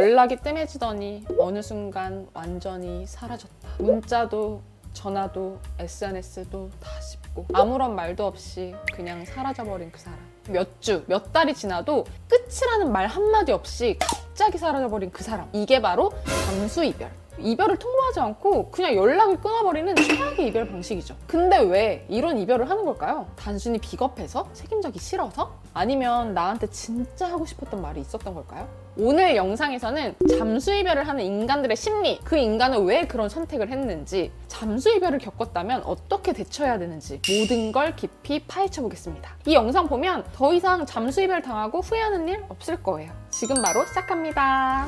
연락이 뜸해지더니 어느 순간 완전히 사라졌다. 문자도 전화도 SNS도 다 씹고 아무런 말도 없이 그냥 사라져버린 그 사람. 몇 주, 몇 달이 지나도 끝이라는 말 한마디 없이 갑자기 사라져버린 그 사람. 이게 바로 잠수이별. 이별을 통보하지 않고 그냥 연락을 끊어버리는 최악의 이별 방식이죠. 근데 왜 이런 이별을 하는 걸까요? 단순히 비겁해서? 책임져기 싫어서? 아니면 나한테 진짜 하고 싶었던 말이 있었던 걸까요? 오늘 영상에서는 잠수이별을 하는 인간들의 심리, 그 인간은 왜 그런 선택을 했는지, 잠수이별을 겪었다면 어떻게 대처해야 되는지 모든 걸 깊이 파헤쳐 보겠습니다. 이 영상 보면 더 이상 잠수이별 당하고 후회하는 일 없을 거예요. 지금 바로 시작합니다.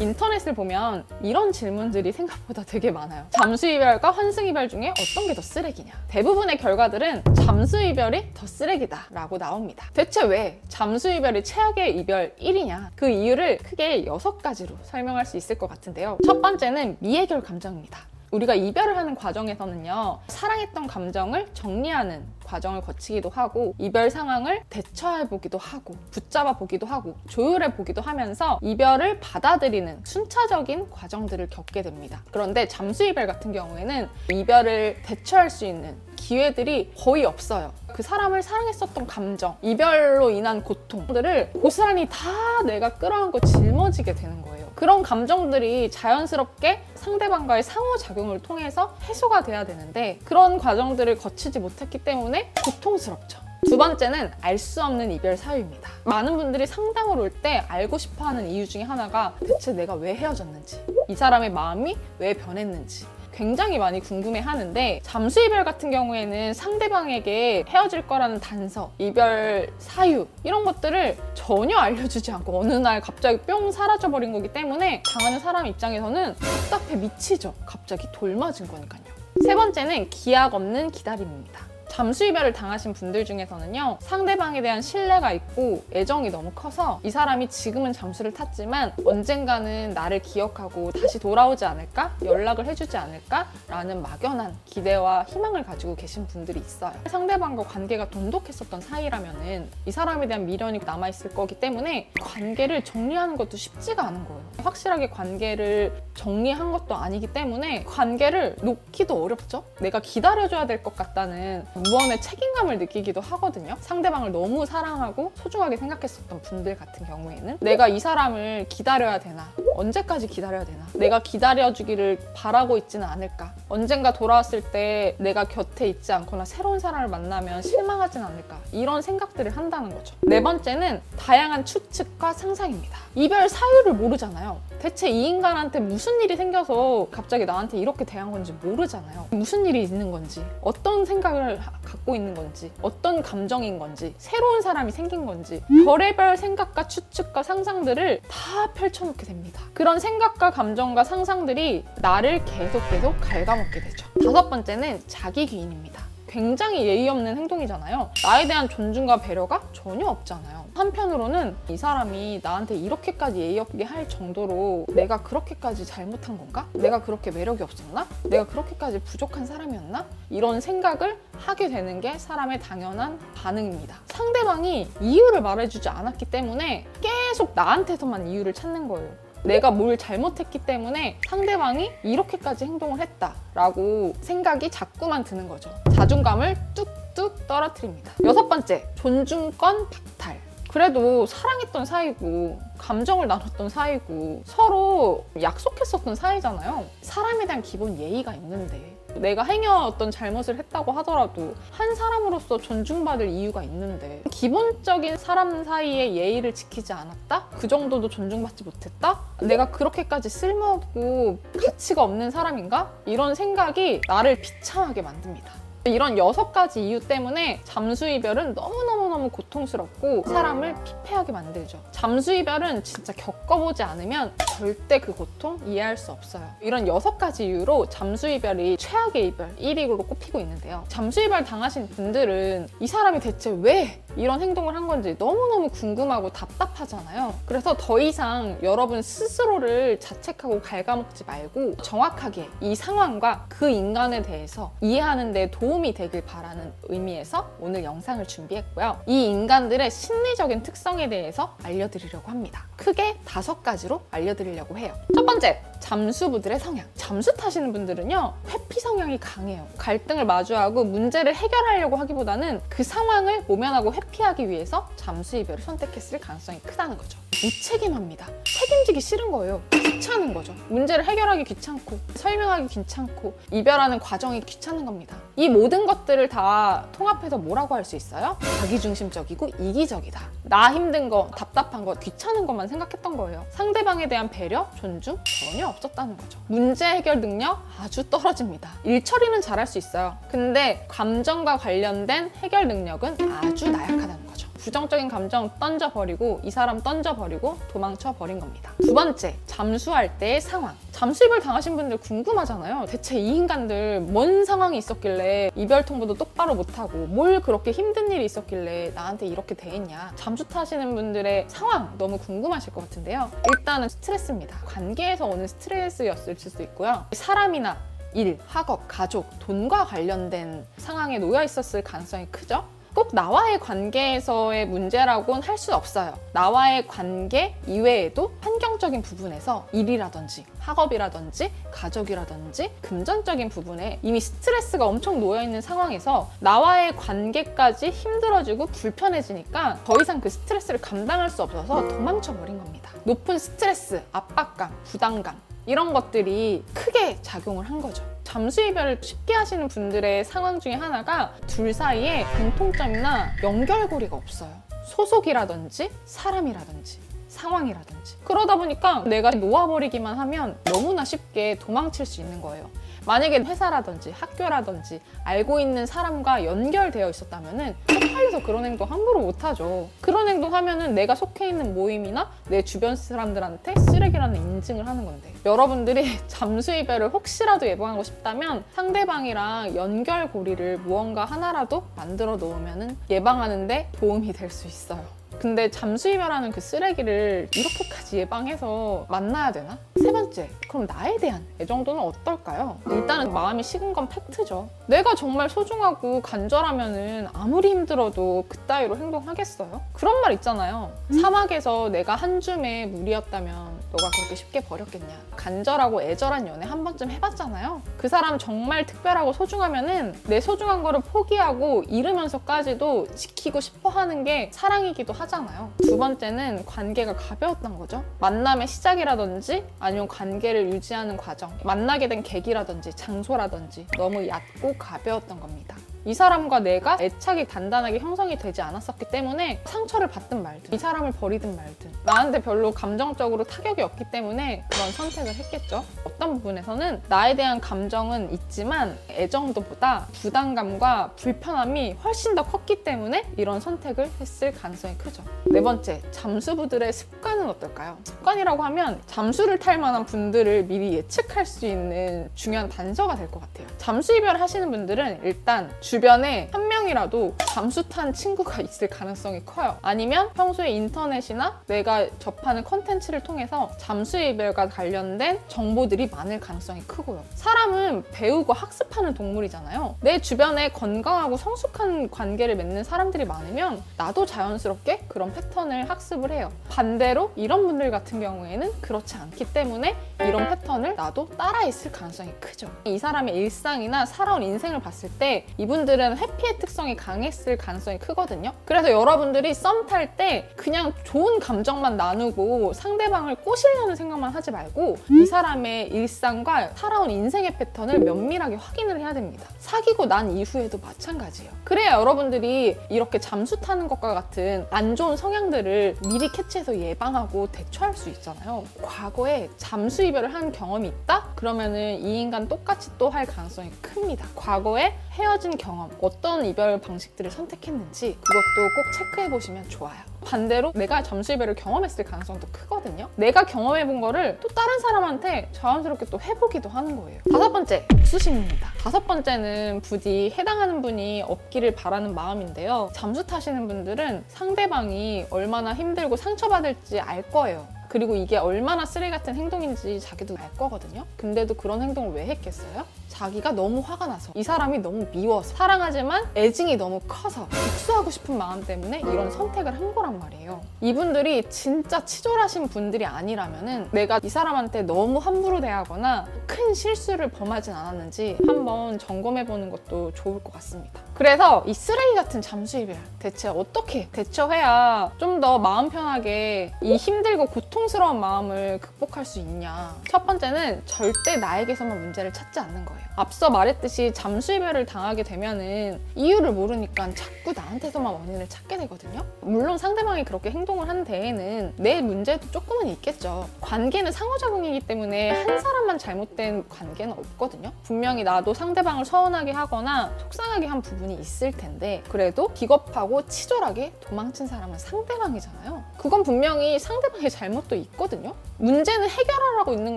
인터넷을 보면 이런 질문들이 생각보다 되게 많아요. 잠수이별과 환승이별 중에 어떤 게 더 쓰레기냐? 대부분의 결과들은 잠수이별이 더 쓰레기다 라고 나옵니다. 대체 왜 잠수이별이 최악의 이별 1위냐? 그 이유를 크게 6가지로 설명할 수 있을 것 같은데요. 첫 번째는 미해결 감정입니다. 우리가 이별을 하는 과정에서는요, 사랑했던 감정을 정리하는 과정을 거치기도 하고, 이별 상황을 대처해보기도 하고, 붙잡아보기도 하고, 조율해보기도 하면서 이별을 받아들이는 순차적인 과정들을 겪게 됩니다. 그런데 잠수이별 같은 경우에는 이별을 대처할 수 있는 기회들이 거의 없어요. 그 사람을 사랑했었던 감정, 이별로 인한 고통들을 고스란히 다 내가 끌어안고 짊어지게 되는 거예요. 그런 감정들이 자연스럽게 상대방과의 상호작용을 통해서 해소가 돼야 되는데 그런 과정들을 거치지 못했기 때문에 고통스럽죠. 두 번째는 알 수 없는 이별 사유입니다. 많은 분들이 상담을 올 때 알고 싶어하는 이유 중에 하나가 대체 내가 왜 헤어졌는지, 이 사람의 마음이 왜 변했는지 굉장히 많이 궁금해하는데, 잠수이별 같은 경우에는 상대방에게 헤어질 거라는 단서, 이별 사유 이런 것들을 전혀 알려주지 않고 어느 날 갑자기 뿅 사라져버린 거기 때문에 당하는 사람 입장에서는 답답해 미치죠. 갑자기 돌 맞은 거니까요. 세 번째는 기약 없는 기다림입니다. 잠수이별을 당하신 분들 중에서는요, 상대방에 대한 신뢰가 있고 애정이 너무 커서 이 사람이 지금은 잠수를 탔지만 언젠가는 나를 기억하고 다시 돌아오지 않을까? 연락을 해주지 않을까? 라는 막연한 기대와 희망을 가지고 계신 분들이 있어요. 상대방과 관계가 돈독했었던 사이라면은 이 사람에 대한 미련이 남아있을 거기 때문에 관계를 정리하는 것도 쉽지가 않은 거예요. 확실하게 관계를 정리한 것도 아니기 때문에 관계를 놓기도 어렵죠? 내가 기다려줘야 될 것 같다는 무언의 책임감을 느끼기도 하거든요. 상대방을 너무 사랑하고 소중하게 생각했었던 분들 같은 경우에는 내가 이 사람을 기다려야 되나? 언제까지 기다려야 되나? 내가 기다려주기를 바라고 있지는 않을까? 언젠가 돌아왔을 때 내가 곁에 있지 않거나 새로운 사람을 만나면 실망하진 않을까? 이런 생각들을 한다는 거죠. 네 번째는 다양한 추측과 상상입니다. 이별 사유를 모르잖아요. 대체 이 인간한테 무슨 일이 생겨서 갑자기 나한테 이렇게 대한 건지 모르잖아요. 무슨 일이 있는 건지, 어떤 생각을 갖고 있는 건지, 어떤 감정인 건지, 새로운 사람이 생긴 건지 별의별 생각과 추측과 상상들을 다 펼쳐놓게 됩니다. 그런 생각과 감정과 상상들이 나를 계속 갉아먹게 되죠. 다섯 번째는 자기 귀인입니다. 굉장히 예의 없는 행동이잖아요. 나에 대한 존중과 배려가 전혀 없잖아요. 한편으로는 이 사람이 나한테 이렇게까지 예의 없게 할 정도로 내가 그렇게까지 잘못한 건가? 내가 그렇게 매력이 없었나? 내가 그렇게까지 부족한 사람이었나? 이런 생각을 하게 되는 게 사람의 당연한 반응입니다. 상대방이 이유를 말해주지 않았기 때문에 계속 나한테서만 이유를 찾는 거예요. 내가 뭘 잘못했기 때문에 상대방이 이렇게까지 행동을 했다라고 생각이 자꾸만 드는 거죠. 자존감을 뚝뚝 떨어뜨립니다. 여섯 번째, 존중권 박탈. 그래도 사랑했던 사이고 감정을 나눴던 사이고 서로 약속했었던 사이잖아요. 사람에 대한 기본 예의가 있는데 내가 행여어떤 잘못을 했다고 하더라도 한 사람으로서 존중받을 이유가 있는데 기본적인 사람 사이의 예의를 지키지 않았다? 그 정도도 존중받지 못했다? 내가 그렇게까지 쓸모없고 가치가 없는 사람인가? 이런 생각이 나를 비참하게 만듭니다. 이런 6가지 이유 때문에 잠수이별은 너무너무 고통스럽고 사람을 피폐하게 만들죠. 잠수이별은 진짜 겪어보지 않으면 절대 그 고통 이해할 수 없어요. 이런 6가지 이유로 잠수이별이 최악의 이별 1위로 꼽히고 있는데요. 잠수이별 당하신 분들은 이 사람이 대체 왜 이런 행동을 한 건지 너무너무 궁금하고 답답하잖아요. 그래서 더 이상 여러분 스스로를 자책하고 갉아먹지 말고 정확하게 이 상황과 그 인간에 대해서 이해하는 데 도움이 되길 바라는 의미에서 오늘 영상을 준비했고요. 이 인간들의 심리적인 특성에 대해서 알려드리려고 합니다. 크게 5가지로 알려드리려고 해요. 첫 번째, 잠수부들의 성향. 잠수 타시는 분들은요, 회피 성향이 강해요. 갈등을 마주하고 문제를 해결하려고 하기보다는 그 상황을 모면하고 회피하기 위해서 잠수이별을 선택했을 가능성이 크다는 거죠. 무책임합니다. 책임지기 싫은 거예요. 귀찮은 거죠. 문제를 해결하기 귀찮고 설명하기 귀찮고 이별하는 과정이 귀찮은 겁니다. 이 모든 것들을 다 통합해서 뭐라고 할 수 있어요? 자기중심적이고 이기적이다. 나 힘든 거, 답답한 거, 귀찮은 것만 생각했던 거예요. 상대방에 대한 배려, 존중 전혀 없었다는 거죠. 문제 해결 능력 아주 떨어집니다. 일 처리는 잘할 수 있어요. 근데 감정과 관련된 해결 능력은 아주 나약하다는 거죠. 부정적인 감정 던져버리고 이 사람 던져버리고 도망쳐버린 겁니다. 두 번째, 잠수할 때의 상황. 잠수이별 당하신 분들 궁금하잖아요. 대체 이 인간들 뭔 상황이 있었길래 이별 통보도 똑바로 못하고 뭘 그렇게 힘든 일이 있었길래 나한테 이렇게 대했냐. 잠수 타시는 분들의 상황 너무 궁금하실 것 같은데요. 일단은 스트레스입니다. 관계에서 오는 스트레스였을 수도 있고요. 사람이나 일, 학업, 가족, 돈과 관련된 상황에 놓여 있었을 가능성이 크죠. 꼭 나와의 관계에서의 문제라고는 할 수 없어요. 나와의 관계 이외에도 환경적인 부분에서 일이라든지 학업이라든지 가족이라든지 금전적인 부분에 이미 스트레스가 엄청 놓여있는 상황에서 나와의 관계까지 힘들어지고 불편해지니까 더 이상 그 스트레스를 감당할 수 없어서 도망쳐버린 겁니다. 높은 스트레스, 압박감, 부담감 이런 것들이 크게 작용을 한 거죠. 잠수이별을 쉽게 하시는 분들의 상황 중에 하나가 둘 사이에 공통점이나 연결고리가 없어요. 소속이라든지 사람이라든지 상황이라든지. 그러다 보니까 내가 놓아버리기만 하면 너무나 쉽게 도망칠 수 있는 거예요. 만약에 회사라든지 학교라든지 알고 있는 사람과 연결되어 있었다면 쪽팔려서 그런 행동 함부로 못하죠. 그런 행동하면 내가 속해 있는 모임이나 내 주변 사람들한테 쓰레기라는 인증을 하는 건데, 여러분들이 잠수이별을 혹시라도 예방하고 싶다면 상대방이랑 연결고리를 무언가 하나라도 만들어 놓으면 예방하는 데 도움이 될 수 있어요. 근데 잠수이별하는 그 쓰레기를 이렇게까지 예방해서 만나야 되나? 세 번째, 그럼 나에 대한 애정도는 어떨까요? 일단은 마음이 식은 건 팩트죠. 내가 정말 소중하고 간절하면은 아무리 힘들어도 그따위로 행동하겠어요? 그런 말 있잖아요. 사막에서 내가 한 줌의 물이었다면 너가 그렇게 쉽게 버렸겠냐. 간절하고 애절한 연애 한 번쯤 해봤잖아요. 그 사람 정말 특별하고 소중하면은 내 소중한 거를 포기하고 잃으면서까지도 지키고 싶어 하는 게 사랑이기도 하잖아요. 두 번째는 관계가 가벼웠던 거죠. 만남의 시작이라든지 아니면 관계를 유지하는 과정, 만나게 된 계기라든지 장소라든지 너무 얕고 가벼웠던 겁니다. 이 사람과 내가 애착이 단단하게 형성이 되지 않았었기 때문에 상처를 받든 말든 이 사람을 버리든 말든 나한테 별로 감정적으로 타격이 없기 때문에 그런 선택을 했겠죠. 어떤 부분에서는 나에 대한 감정은 있지만 애정도보다 부담감과 불편함이 훨씬 더 컸기 때문에 이런 선택을 했을 가능성이 크죠. 네 번째, 잠수부들의 습관은 어떨까요? 습관이라고 하면 잠수를 탈 만한 분들을 미리 예측할 수 있는 중요한 단서가 될 것 같아요. 잠수이별 하시는 분들은 일단 주변에 한 명이라도 잠수 탄 친구가 있을 가능성이 커요. 아니면 평소에 인터넷이나 내가 접하는 컨텐츠를 통해서 잠수이별과 관련된 정보들이 많을 가능성이 크고요. 사람은 배우고 학습하는 동물이잖아요. 내 주변에 건강하고 성숙한 관계를 맺는 사람들이 많으면 나도 자연스럽게 그런 패턴을 학습을 해요. 반대로 이런 분들 같은 경우에는 그렇지 않기 때문에 이런 패턴을 나도 따라했을 가능성이 크죠. 이 사람의 일상이나 살아온 인생을 봤을 때 이분들은 회피의 특성이 강했을 가능성이 크거든요. 그래서 여러분들이 썸 탈 때 그냥 좋은 감정만 나누고 상대방을 꼬시려는 생각만 하지 말고 이 사람의 일상과 살아온 인생의 패턴을 면밀하게 확인을 해야 됩니다. 사귀고 난 이후에도 마찬가지예요. 그래야 여러분들이 이렇게 잠수 타는 것과 같은 안 좋은 성향들을 미리 캐치해서 예방하고 대처할 수 있잖아요. 과거에 잠수 이별을 한 경험이 있다? 그러면은 이 인간 똑같이 또 할 가능성이 큽니다. 과거에 헤어진 경험, 어떤 이별 방식들을 선택했는지 그것도 꼭 체크해 보시면 좋아요. 반대로 내가 잠수 이별을 경험했을 가능성도 크거든요. 내가 경험해본 거를 또 다른 사람한테 자연스럽게 또 해보기도 하는 거예요. 다섯 번째, 복수심입니다. 다섯 번째는 부디 해당하는 분이 없기를 바라는 마음인데요. 잠수 타시는 분들은 상대방이 얼마나 힘들고 상처받을지 알 거예요. 그리고 이게 얼마나 쓰레기 같은 행동인지 자기도 알 거거든요. 근데도 그런 행동을 왜 했겠어요? 자기가 너무 화가 나서, 이 사람이 너무 미워서, 사랑하지만 애증이 너무 커서 복수하고 싶은 마음 때문에 이런 선택을 한 거란 말이에요. 이분들이 진짜 치졸하신 분들이 아니라면은 내가 이 사람한테 너무 함부로 대하거나 큰 실수를 범하진 않았는지 한번 점검해보는 것도 좋을 것 같습니다. 그래서 이 쓰레기 같은 잠수이별 대체 어떻게 대처해야 좀 더 마음 편하게 이 힘들고 고통스러운 마음을 극복할 수 있냐. 첫 번째는 절대 나에게서만 문제를 찾지 않는 거예요. 앞서 말했듯이 잠수이별을 당하게 되면은 이유를 모르니까 자꾸 나한테서만 원인을 찾게 되거든요. 물론 상대방이 그렇게 행동을 한 데에는 내 문제도 조금은 있겠죠. 관계는 상호작용이기 때문에 한 사람만 잘못된 관계는 없거든요. 분명히 나도 상대방을 서운하게 하거나 속상하게 한 부분이 있을 텐데 그래도 기겁하고 치졸하게 도망친 사람은 상대방이잖아요. 그건 분명히 상대방의 잘못도 있거든요. 문제는 해결하라고 있는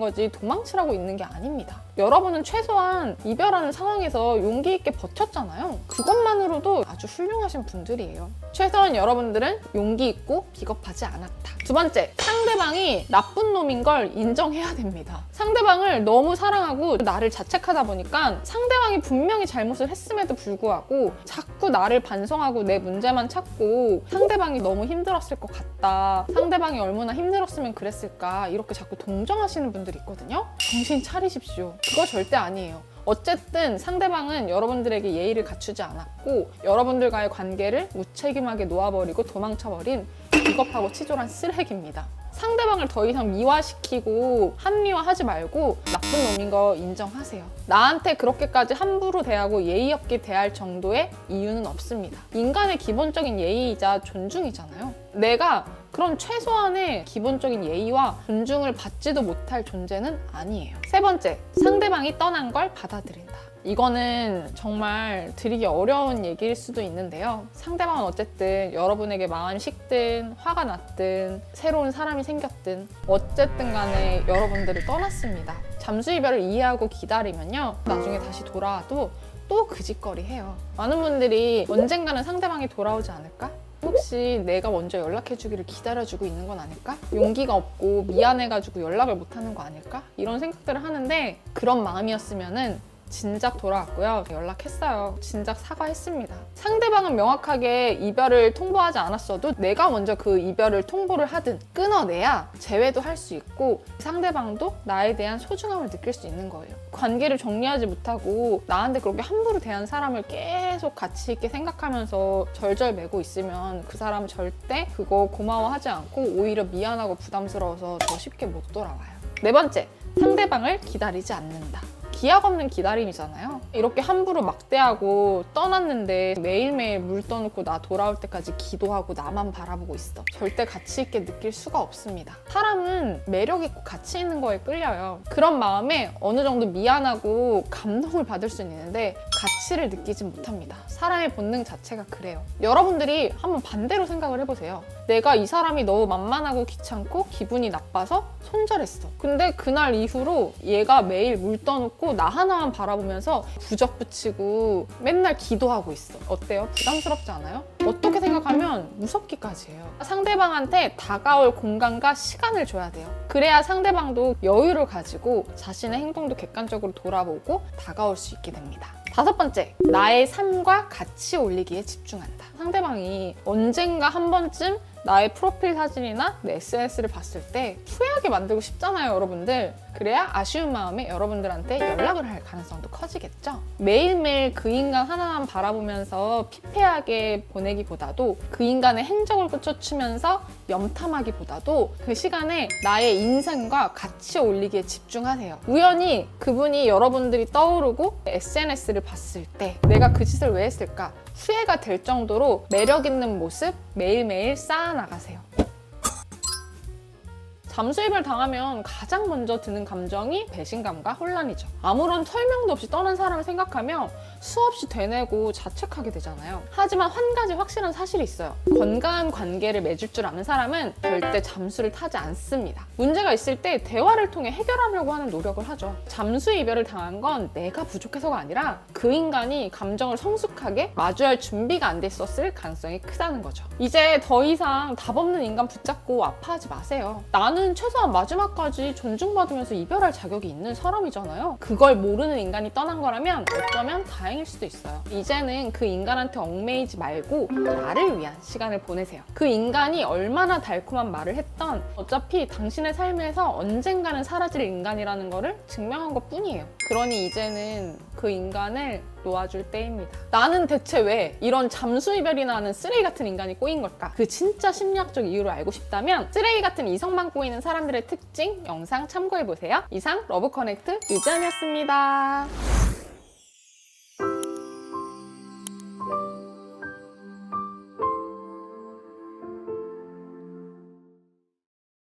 거지 도망치라고 있는 게 아닙니다. 여러분은 최소한 이별하는 상황에서 용기 있게 버텼잖아요. 그것만으로도 아주 훌륭하신 분들이에요. 최소한 여러분들은 용기 있고 비겁하지 않았다. 두 번째, 상대방이 나쁜 놈인 걸 인정해야 됩니다. 상대방을 너무 사랑하고 나를 자책하다 보니까 상대방이 분명히 잘못을 했음에도 불구하고 자꾸 나를 반성하고 내 문제만 찾고 상대방이 너무 힘들었을 것 같다. 상대방이 얼마나 힘들었으면 그랬을까. 이렇게 자꾸 동정하시는 분들이 있거든요. 정신 차리십시오. 그거 절대 아니에요. 어쨌든 상대방은 여러분들에게 예의를 갖추지 않았고 여러분들과의 관계를 무책임하게 놓아버리고 도망쳐버린 비겁하고 치졸한 쓰레기입니다. 상대방을 더 이상 미화시키고 합리화하지 말고 나쁜 놈인 거 인정하세요. 나한테 그렇게까지 함부로 대하고 예의 없게 대할 정도의 이유는 없습니다. 인간의 기본적인 예의이자 존중이잖아요. 내가 그런 최소한의 기본적인 예의와 존중을 받지도 못할 존재는 아니에요. 세 번째, 상대방이 떠난 걸 받아들인다. 이거는 정말 드리기 어려운 얘기일 수도 있는데요. 상대방은 어쨌든 여러분에게 마음이 식든 화가 났든 새로운 사람이 생겼든 어쨌든 간에 여러분들을 떠났습니다. 잠수이별을 이해하고 기다리면요. 나중에 다시 돌아와도 또 그 짓거리 해요. 많은 분들이 언젠가는 상대방이 돌아오지 않을까? 혹시 내가 먼저 연락해주기를 기다려주고 있는 건 아닐까? 용기가 없고 미안해가지고 연락을 못하는 거 아닐까? 이런 생각들을 하는데 그런 마음이었으면은 진작 돌아왔고요. 연락했어요. 진작 사과했습니다. 상대방은 명확하게 이별을 통보하지 않았어도 내가 먼저 그 이별을 통보를 하든 끊어내야 재회도 할 수 있고 상대방도 나에 대한 소중함을 느낄 수 있는 거예요. 관계를 정리하지 못하고 나한테 그렇게 함부로 대한 사람을 계속 가치 있게 생각하면서 절절매고 있으면 그 사람은 절대 그거 고마워하지 않고 오히려 미안하고 부담스러워서 더 쉽게 못 돌아와요. 네 번째, 상대방을 기다리지 않는다. 기약 없는 기다림이잖아요. 이렇게 함부로 막대하고 떠났는데 매일매일 물 떠놓고 나 돌아올 때까지 기도하고 나만 바라보고 있어. 절대 가치 있게 느낄 수가 없습니다. 사람은 매력 있고 가치 있는 거에 끌려요. 그런 마음에 어느 정도 미안하고 감동을 받을 수는 있는데 가치를 느끼지 못합니다. 사람의 본능 자체가 그래요. 여러분들이 한번 반대로 생각을 해보세요. 내가 이 사람이 너무 만만하고 귀찮고 기분이 나빠서 손절했어. 근데 그날 이후로 얘가 매일 물 떠놓고 나 하나만 바라보면서 부적 붙이고 맨날 기도하고 있어. 어때요? 부담스럽지 않아요? 어떻게 생각하면 무섭기까지 해요. 상대방한테 다가올 공간과 시간을 줘야 돼요. 그래야 상대방도 여유를 가지고 자신의 행동도 객관적으로 돌아보고 다가올 수 있게 됩니다. 다섯 번째, 나의 삶과 가치 올리기에 집중한다. 상대방이 언젠가 한 번쯤 나의 프로필 사진이나 내 SNS를 봤을 때 후회하게 만들고 싶잖아요, 여러분들. 그래야 아쉬운 마음에 여러분들한테 연락을 할 가능성도 커지겠죠. 매일매일 그 인간 하나만 바라보면서 피폐하게 보내기보다도 그 인간의 행적을 꽂혀치면서 염탐하기보다도 그 시간에 나의 인생과 가치 올리기에 집중하세요. 우연히 그분이 여러분들이 떠오르고 SNS를 봤을 때 내가 그 짓을 왜 했을까? 후회가 될 정도로 매력 있는 모습 매일매일 쌓아나가세요. 잠수이별 당하면 가장 먼저 드는 감정이 배신감과 혼란이죠. 아무런 설명도 없이 떠난 사람을 생각하며 수없이 되뇌고 자책하게 되잖아요. 하지만 한 가지 확실한 사실이 있어요. 건강한 관계를 맺을 줄 아는 사람은 절대 잠수를 타지 않습니다. 문제가 있을 때 대화를 통해 해결하려고 하는 노력을 하죠. 잠수이별을 당한 건 내가 부족해서가 아니라 그 인간이 감정을 성숙하게 마주할 준비가 안 돼 있었을 가능성이 크다는 거죠. 이제 더 이상 답 없는 인간 붙잡고 아파하지 마세요. 나는 나는 최소한 마지막까지 존중받으면서 이별할 자격이 있는 사람이잖아요. 그걸 모르는 인간이 떠난 거라면 어쩌면 다행일 수도 있어요. 이제는 그 인간한테 얽매이지 말고 나를 위한 시간을 보내세요. 그 인간이 얼마나 달콤한 말을 했던 어차피 당신의 삶에서 언젠가는 사라질 인간이라는 거를 증명한 것 뿐이에요. 그러니 이제는 그 인간을 놓아줄 때입니다. 나는 대체 왜 이런 잠수 이별이나 하는 쓰레기 같은 인간이 꼬인 걸까? 그 진짜 심리학적 이유를 알고 싶다면 쓰레기 같은 이성만 꼬이는 사람들의 특징 영상 참고해보세요. 이상 러브커넥트 유지연이었습니다.